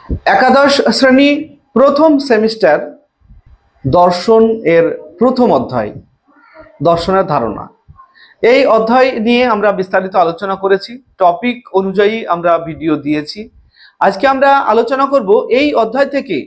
একাদশ শ্রেণী প্রথম সেমিস্টার দর্শন এর প্রথম অধ্যায় দর্শনের ধারণা। এই অধ্যায় নিয়ে আমরা বিস্তারিত আলোচনা করেছি, টপিক অনুযায়ী আমরা ভিডিও দিয়েছি। আজকে আমরা আলোচনা করব এই অধ্যায় থেকে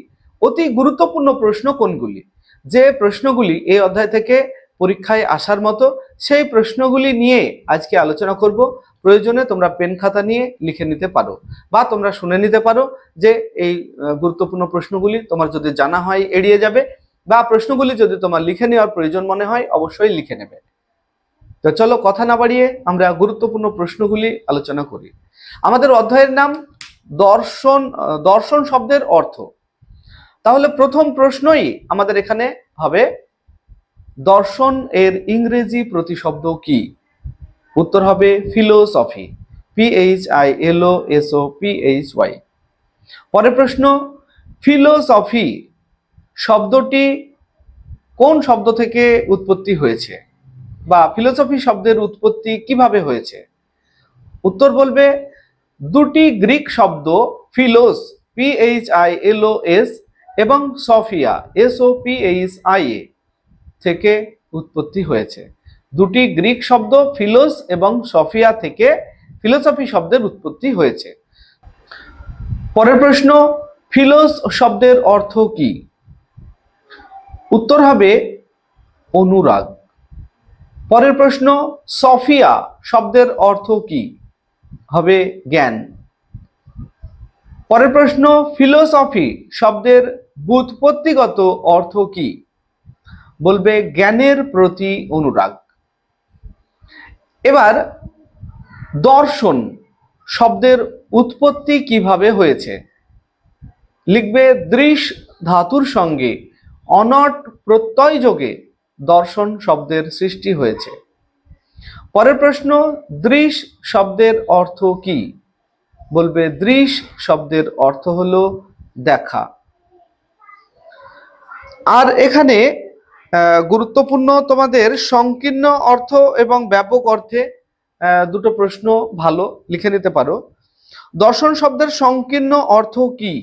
অতি গুরুত্বপূর্ণ প্রশ্ন কোনগুলি, যে প্রশ্নগুলি এই অধ্যায় থেকে পরীক্ষায় আসার মতো সেই প্রশ্নগুলি নিয়ে আজকে আলোচনা করব। প্রয়োজনে তোমরা পেন খাতা নিয়ে লিখে নিতে পারো বা তোমরা শুনে নিতে পারো যে এই গুরুত্বপূর্ণ প্রশ্নগুলি তোমার যদি জানা হয় এড়িয়ে যাবে, বা প্রশ্নগুলি যদি তোমার লিখে নেওয়ার প্রয়োজন মনে হয় অবশ্যই লিখে নেবে। তো চলো কথা না বাড়িয়ে আমরা গুরুত্বপূর্ণ প্রশ্নগুলি আলোচনা করি। আমাদের অধ্যায়ের নাম দর্শন। দর্শন শব্দের অর্থ। তাহলে প্রথম প্রশ্নই আমাদের এখানে হবে, দর্শন এর ইংরেজি প্রতিশব্দ কি? উত্তর হবে ফিলোসফি, PHILOSOPHY। পরের প্রশ্ন, ফিলোসফি শব্দটি কোন শব্দ থেকে উৎপত্তি হয়েছে, বা ফিলোসফি শব্দের উৎপত্তি কিভাবে হয়েছে? উত্তর বলবে দুটি গ্রিক শব্দ ফিলোস PHILOS এবং সফিয়া SOPHIA থেকে উৎপত্তি হয়েছে। দুটি গ্রিক শব্দ ফিলোস এবং সফিয়া থেকে ফিলোসফি শব্দের উৎপত্তি হয়েছে। পরের প্রশ্ন, ফিলোস শব্দের অর্থ কি? উত্তর হবে অনুরাগ। পরের প্রশ্ন, সফিয়া শব্দের অর্থ কি? হবে জ্ঞান। পরের প্রশ্ন, ফিলোসফি শব্দের ব্যুৎপত্তিগত অর্থ কি? বলবে জ্ঞানের প্রতি অনুরাগ। এবার দর্শন শব্দের উৎপত্তি কিভাবে হয়েছে? লিখবে দৃশ ধাতুর সঙ্গে অনট প্রত্যয় যোগে দর্শন শব্দের সৃষ্টি হয়েছে। পরের প্রশ্ন, দৃশ শব্দের অর্থ কি? বলবে দৃশ শব্দের অর্থ হলো দেখা। আর এখানে গুরুত্বপূর্ণ তোমাদের সংকীর্ণ অর্থ এবং ব্যাপক অর্থে দুটো প্রশ্ন ভালো লিখে নিতে পারো। দর্শন শব্দের সংকীর্ণ অর্থ কি?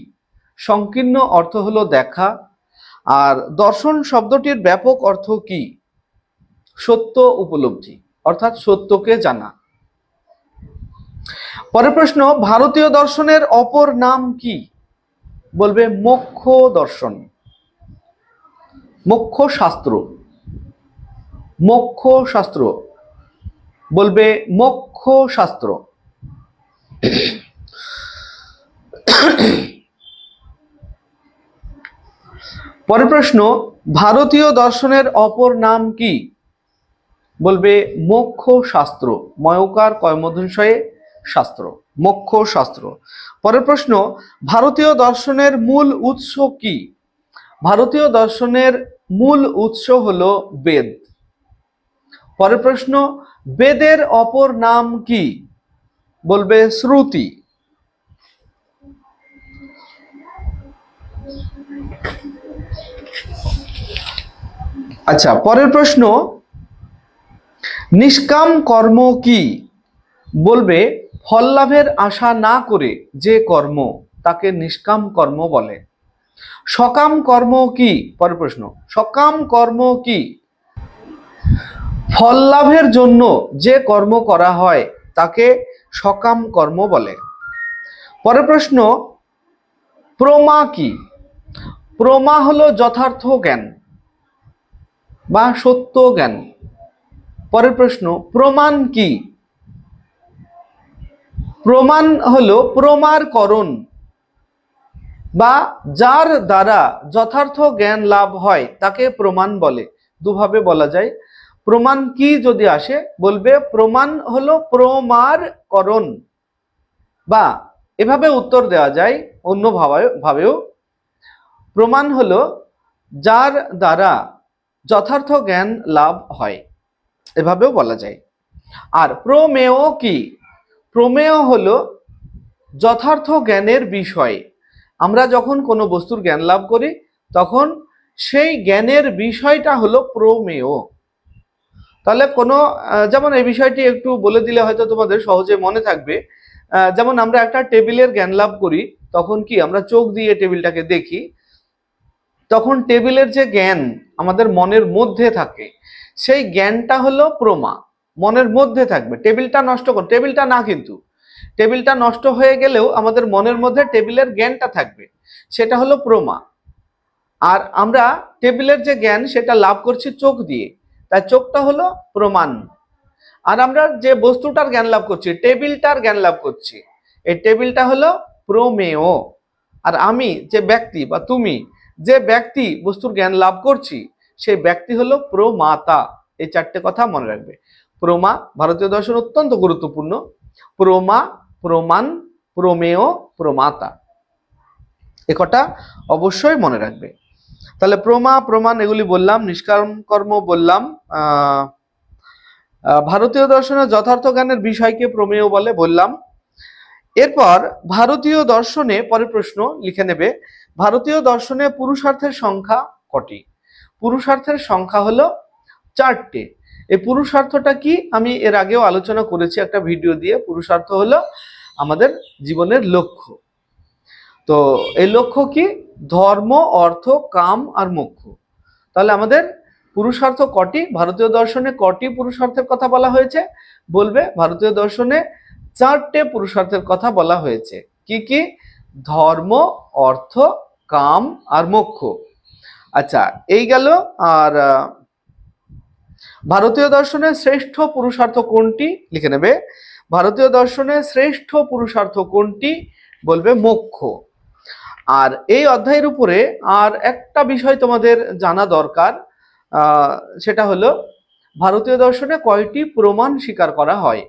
সংকীর্ণ অর্থ হলো দেখা। আর দর্শন শব্দটির ব্যাপক অর্থ কি? সত্য উপলব্ধি, অর্থাৎ সত্যকে জানা। পরের প্রশ্ন, ভারতীয় দর্শনের অপর নাম কি? বলবে মোক্ষ দর্শন, মোক্ষ শাস্ত্র, মোক্ষ শাস্ত্র, বলবে মোক্ষ শাস্ত্র। পরের প্রশ্ন, ভারতীয় দর্শনের অপর নাম কি? বলবে মোক্ষ শাস্ত্র, ময়কার কয়মধ্যাংশয়ে শাস্ত্র, মোক্ষ শাস্ত্র। পরের প্রশ্ন, ভারতীয় দর্শনের মূল উৎস কি? ভারতীয় দর্শনের মূল উৎস হলো বেদ। পরের প্রশ্ন, বেদের অপর নাম কি? বলবে শ্রুতি। আচ্ছা, পরের প্রশ্ন, নিষ্কাম কর্ম কি? বলবে ফল লাভের আশা না করে যে কর্ম তাকে নিষ্কাম কর্ম বলে। সকাম কর্ম কি? পরের প্রশ্ন, সকাম কর্ম কি? ফল লাভের জন্য যে কর্ম করা হয় তাকে সকাম কর্ম বলে। পরের প্রশ্ন, প্রমা কি? প্রমা হলো যথার্থ জ্ঞান বা সত্য জ্ঞান। পরের প্রশ্ন, প্রমাণ কি? প্রমাণ হলো প্রমারকরণ বা যার দ্বারা যথার্থ জ্ঞান লাভ হয় তাকে প্রমাণ বলে। দুভাবে বলা যায়। প্রমাণ কি যদি আসে, বলবে প্রমাণ হলো প্রমারকরণ, বা এভাবে উত্তর দেওয়া যায় অন্য ভাবেও, প্রমাণ হলো যার দ্বারা যথার্থ জ্ঞান লাভ হয়, এভাবেও বলা যায়। আর প্রমেয় কি? প্রমেয় হলো যথার্থ জ্ঞানের বিষয়। আমরা যখন কোনো বস্তুর জ্ঞান লাভ করি তখন সেই জ্ঞানের বিষয়টা হলো প্রমেয়। তাহলে কোনো যেমন এই বিষয়টি একটু বলে দিলে হয়তো তোমাদের সহজে মনে থাকবে। যেমন আমরা একটা টেবিলের জ্ঞান লাভ করি তখন কি আমরা চোখ দিয়ে টেবিলটাকে দেখি, তখন টেবিলের যে জ্ঞান আমাদের মনের মধ্যে থাকে সেই জ্ঞানটা হলো প্রমা, মনের মধ্যে থাকবে। টেবিলটা নষ্ট কর, টেবিলটা না, কিন্তু টেবিলটা নষ্ট হয়ে গেলেও আমাদের মনের মধ্যে টেবিলের জ্ঞানটা থাকবে, সেটা হলো প্রমা। আর আমরা টেবিলের যে জ্ঞান সেটা লাভ করছি চোখ দিয়ে, তাই চোখটা হলো প্রমাণ। আর আমরা যে বস্তুটার জ্ঞান লাভ করছি, টেবিলটার জ্ঞান লাভ করছি, এই টেবিলটা হলো প্রমেয়। আর আমি যে ব্যক্তি বা তুমি যে ব্যক্তি বস্তুর জ্ঞান লাভ করছি সেই ব্যক্তি হলো প্রমাতা। এই চারটে কথা মনে রাখবে। প্রমা ভারতীয় দর্শন অত্যন্ত গুরুত্বপূর্ণ। প্রমা, প্রমাণ, প্রমেয়, প্রমাতা, এ কটা অবশ্যই মনে রাখবে। তাহলে প্রমা, প্রমাণ এগুলি বললাম, নিষ্কাম কর্ম বললাম। ভারতীয় দর্শনের যথার্থ জ্ঞানের বিষয়কে প্রমেয় বলে বললাম। এরপর ভারতীয় দর্শনে, পরের প্রশ্ন লিখে নেবে, ভারতীয় দর্শনে পুরুষার্থের সংখ্যা কটি? পুরুষার্থের সংখ্যা হলো 4টে। এই পুরুষার্থটা কি আমি এর আগেও আলোচনা করেছি একটা ভিডিও দিয়ে। পুরুষার্থ হলো আমাদের জীবনের লক্ষ্য। তো এই লক্ষ্য কি? ধর্ম, অর্থ, কাম আর মোক্ষ। তাহলে আমাদের পুরুষার্থ কটি? ভারতীয় দর্শনে কটি পুরুষার্থের কথা বলা হয়েছে? বলবে ভারতীয় দর্শনে 4টে পুরুষার্থের কথা বলা হয়েছে। কি কি? ধর্ম, অর্থ, কাম আর মোক্ষ। আচ্ছা, এই গেল। আর ভারতীয় দর্শনের শ্রেষ্ঠ পুরুষার্থ কোনটি? লিখে নেবে, ভারতীয় দর্শনের শ্রেষ্ঠ পুরুষার্থ কোনটি? বলবে মোক্ষ। আর এই অধ্যায়ের উপরে আর একটা বিষয় তোমাদের জানা দরকার, সেটা হলো ভারতীয় দর্শনে কয়টি প্রমাণ স্বীকার করা হয়?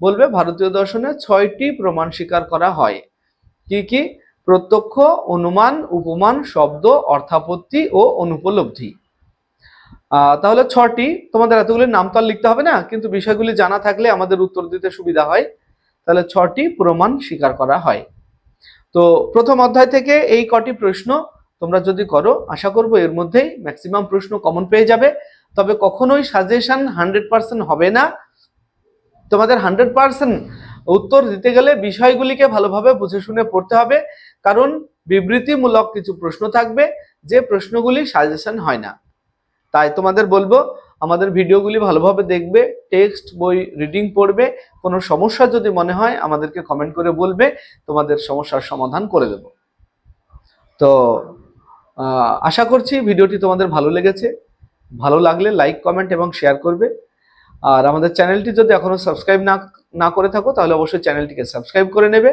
বলবে ভারতীয় দর্শনে 6টি প্রমাণ স্বীকার করা হয়। কি কি? প্রত্যক্ষ, অনুমান, উপমান, শব্দ, অর্থাপত্তি ও অনুপলব্ধি। তাহলে 6টি। তোমাদের এতগুলির নাম তো আর লিখতে হবে না, কিন্তু বিষয়গুলি জানা থাকলে আমাদের উত্তর দিতে সুবিধা হয়। তাহলে 6টি প্রমাণ স্বীকার করা হয়। তো প্রথম অধ্যায় থেকে এই কটি প্রশ্ন তোমরা যদি করো, আশা করব এর মধ্যেই ম্যাক্সিমাম প্রশ্ন কমন পেয়ে যাবে। তবে কখনোই সাজেশন 100% হবে না। তোমাদের 100% উত্তর দিতে গেলে বিষয়গুলিকে ভালোভাবে বুঝে শুনে পড়তে হবে, কারণ বিবৃতিমূলক কিছু প্রশ্ন থাকবে যে প্রশ্নগুলি সাজেশন হয় না। তাই তোমাদের বলবো আমাদের ভিডিওগুলি ভালোভাবে দেখবে, টেক্সট বই রিডিং পড়বে। কোনো সমস্যা যদি মনে হয় আমাদেরকে কমেন্ট করে বলবে, তোমাদের সমস্যার সমাধান করে দেব। তো আশা করছি ভিডিওটি তোমাদের ভালো লেগেছে। ভালো লাগলে লাইক, কমেন্ট এবং শেয়ার করবে। আর আমাদের চ্যানেলটি যদি এখনো সাবস্ক্রাইব না করে থাকো তাহলে অবশ্যই চ্যানেলটিকে সাবস্ক্রাইব করে নেবে।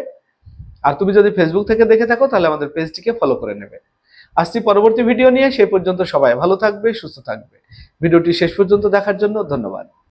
আর তুমি যদি ফেসবুক থেকে দেখে থাকো তাহলে আমাদের পেজটিকে ফলো করে নেবে। আসছি পরবর্তী ভিডিও নিয়ে, সেই পর্যন্ত সবাই ভালো থাকবে, সুস্থ থাকবে। ভিডিওটি শেষ পর্যন্ত দেখার জন্য ধন্যবাদ।